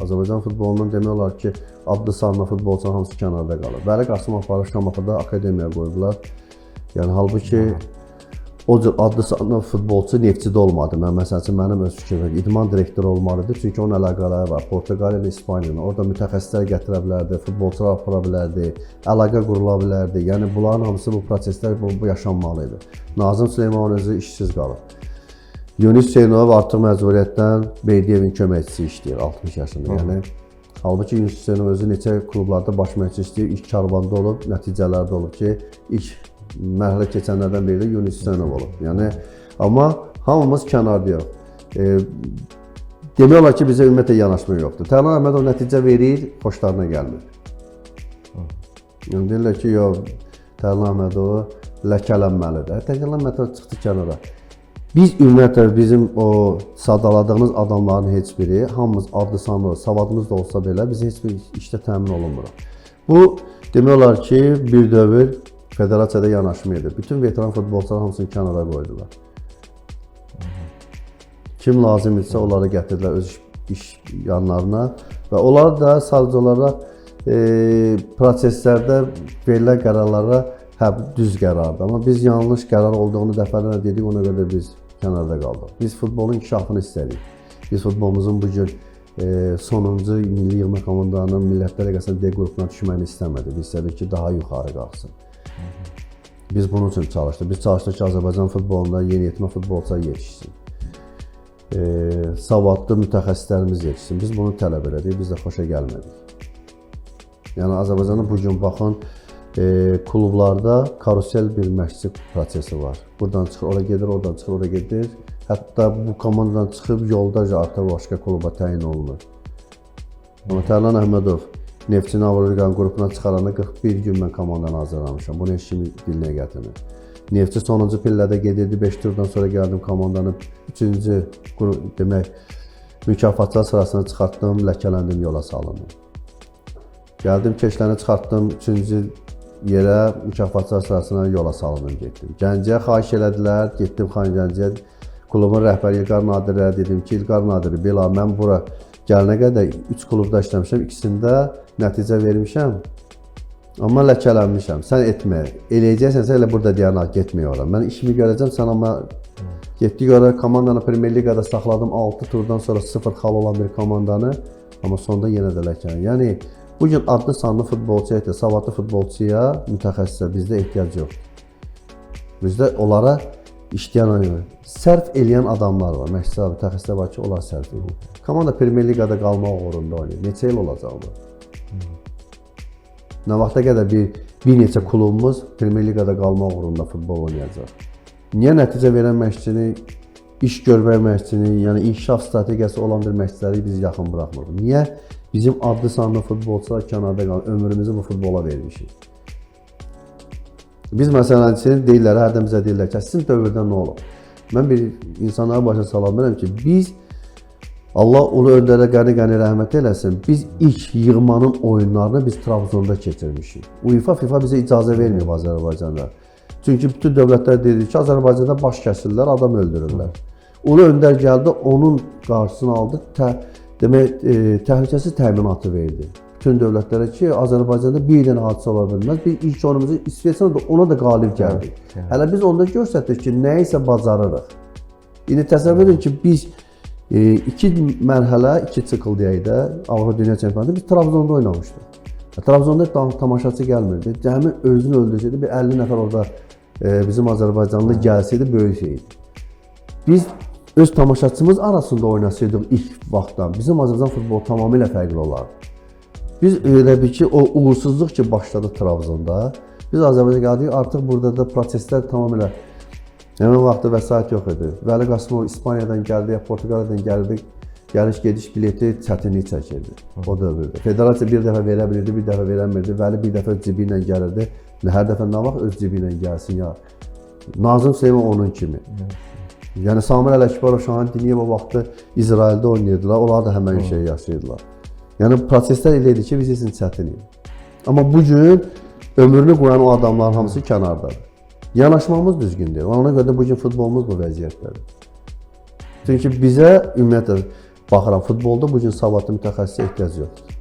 Azərbaycan futbolunun demək olar ki, adlı sanlı futbolçular hamısı kənarda qalır. Vəli Qasımov aparıb Şamaxıda akademiyaya qoyublar. Yəni halbuki o cür adlı sanlı futbolçu Neftçidə olmadı. Məsəl üçün mənim öz fikrim, idman direktoru olmalıdır. Çünki onun əlaqələri var. Portuqaliya ilə İspaniya ilə. Orada mütəxəssislər gətirə bilərdi, futbolçular apara bilərdi, əlaqə qurula bilərdi. Yəni bunların hamısı bu proseslər bu yaşanmalıydı. Nazım Süleymanov özü işsiz qalıb. Yunus Hüseynov artıq məcburiyyətdən Beydiyevin köməkçisi işləyir 60 yaşında. Yəni halbuki Yunus Hüseynov özü neçə klublarda baş məşqçi işləyir, ilk Karvanda olub, nəticələrdə olub ki, ilk mərhələ keçənlərdən biri də Yunus Hüseynov olub. Yəni amma hamımız kənardayıq. Demək olar ki, bizə ümumiyyətlə yanaşma yoxdur. Tərlan Əhmədov nəticə verir, xoşlarına gəlmir. Yəni deyirlər ki, yox, Tərlan Əhmədovu ləkələnməlidir. Tərlan Əhmədov çıxdı kənara. Biz ümumiyyətlə bizim o sadaladığımız adamların heç biri, hamımız adlı sanlı, savadımız da olsa belə biz heç bir işdə təmin olunmuruq. Bu demək olar ki, bir dövr federasiyada yanaşmaydı. Bütün veteran futbolçular hamısını kənara qoydular. Kim lazım idisə onları gətirdilər öz iş yanlarına və onlar da sadəcə olaraq proseslərdə verilən qərarlara düz qərardır. Amma biz yanlış qərar olduğunu dəfələrlə dedik, ona görə biz kənarda qaldıq. Biz futbolun inkişafını istədik. Biz futbolumuzun bugün sonuncu milli yığma komandanın Millətlər Liqasının D qrupuna düşməni istəmədik. Biz istədik ki, daha yuxarı qalsın. Biz bunun üçün çalışdıq. Biz çalışdıq ki, Azərbaycan futbolunda yeniyetmə futbolçular yetişsin. Savadlı mütəxəssislərimiz yetişsin. Biz bunu tələb elədik, biz də xoşa gəlmədik. Yəni Azərbaycanın bugün baxın, klublarda karusel bir məşqçi prosesi var. Buradan çıxır, ora gedir, oradan çıxır, ora gedir. Hətta bu komandadan çıxıb yoldaca artıq başqa kluba təyin olunur. Amma Tərlan Əhmədov Neftçini Avroliqanın qrupuna çıxaranda 41 gün mən komandanı hazırlamışam. Bunu heç kimi dilinə gətirmir. Neftçi sonuncu pillədə gedirdi, 5 turdan sonra gəldim komandanın 3-cü demək mükafatçılar sırasına çıxartdım, ləkələndim, yola salındım. Gəldim, keşlərini çıxartdım, 3-cü yerə mükafatçılar sırasına yola salındım, getdim. Gəncəyə xahiş elədilər, getdim Xan Gəncəyə. Klubun rəhbəri İlqar Nadirə dedim ki, İlqar Nadiri, belə mən bura gəlinə qədər 3 klubda işləmişəm, ikisində nəticə vermişəm, amma ləkələnmişəm. Sən etmə, eləyəcəksənsə elə burada deyənək getməyə oram. Mən işimi görəcəm, sən amma getdi görə komandanı Premier Liqada saxladım, 6 turdan sonra 0 xal olan bir komandanı, amma sonda yenə də ləkələn. Yəni, bugün adlı sanlı futbolçuya, savadlı futbolçuya, mütəxəssisə bizdə ehtiyac yoxdur. Bizdə onlara işləyən, sərf eləyən adamlar var. Məşqçilər, mütəxəssislər var ki, onlar sərf edir. Komanda Premier Liqada qalmaq uğrunda oynayır. Neçə il olacaq bu? Nə vaxta qədər bir neçə klubumuz Premier Liqada qalmaq uğrunda futbol oynayacaq? Niyə nəticə verən məşqçini, iş görmək məşqçini, yəni inkişaf strategiyası olan bir məşqçiləri biz yaxın buraxmırıq? Niyə bizim adlı sanlı futbolçular kənarda qalır, ömrümüzü bu futbola vermişik? Biz məsələn deyirlər, hərdən bizə deyirlər ki, sizin dövrdə nə olub? Mən bir insanlara başa sala bilirəm ki, biz, Allah ulu öndərə qəni rəhmət eləsin, biz ilk yığmanın oyunlarını biz Trabzonda keçirmişik. UEFA, FIFA bizə icazə verməyib Azərbaycanda. Çünki bütün dövlətlər deyir ki, Azərbaycanda baş kəsirlər, adam öldürürlər. Ulu öndər gəldi, onun qarşısını aldı, demək, təhlükəsiz təminatı verdi. Bütün dövlətlərə ki, Azərbaycanda bir dənə hadisə ola bilməz. Biz ilk oyunumuzu İsveçrədə ona da qalib gəldik. Hələ biz onda göstərdik ki, nə isə bacarırıq. İndi təsəvvür edin ki, biz 2 mərhələ, 2 çıxıl deyək də, Avropa Dünya Çempionatında biz Trabzonda oynamışdıq. Tamaşaçı tamaşaçı gəlmirdi. Cəmi özünü öldürsəydi, bir 50 nəfər orada bizim Azərbaycanlı gəlsəydi, böyük şeydi. Biz öz tamaşaçımız arasında oynasaydıq ilk vaxtdan, bizim Azərbaycan futbolu tamamilə fərqli olardı. Biz elə bir ki, o uğursuzluq ki başladı Trabzonda, biz Azərbaycan gəldik, artıq burada da proseslər tamamilə həmin vaxtda vəsait yox idi. Vəli Qasımov İspaniyadan gəldi, ya Portuqaliyadan gəldi, gəliş-gediş bileti çətinlik çəkirdi o dövrdə. Federasiya bir dəfə verə bilirdi, bir dəfə verəmirdi. Vəli bir dəfə öz cibi ilə gəlirdi. Hər dəfə nə vaxt öz cibi ilə gəlsin ya. Nazım Süleyman onun kimi. Yəni Samir Ələkbarov, Şahan Diniyev o vaxtı İsraildə oynayırdılar, onlar da həmən şeyi yaşayırdılar. Yəni proseslər elə idi ki, biz üçün çətin idi. Amma bugün ömrünü qoyan o adamların hamısı kənardadır. Yanaşmamız düzgün deyil. Ona görə də bugün futbolumuz bu vəziyyətdədir. Çünki bizə ümumiyyətlə baxıram futbolda bu gün savadlı mütəxəssisə ehtiyac yoxdur.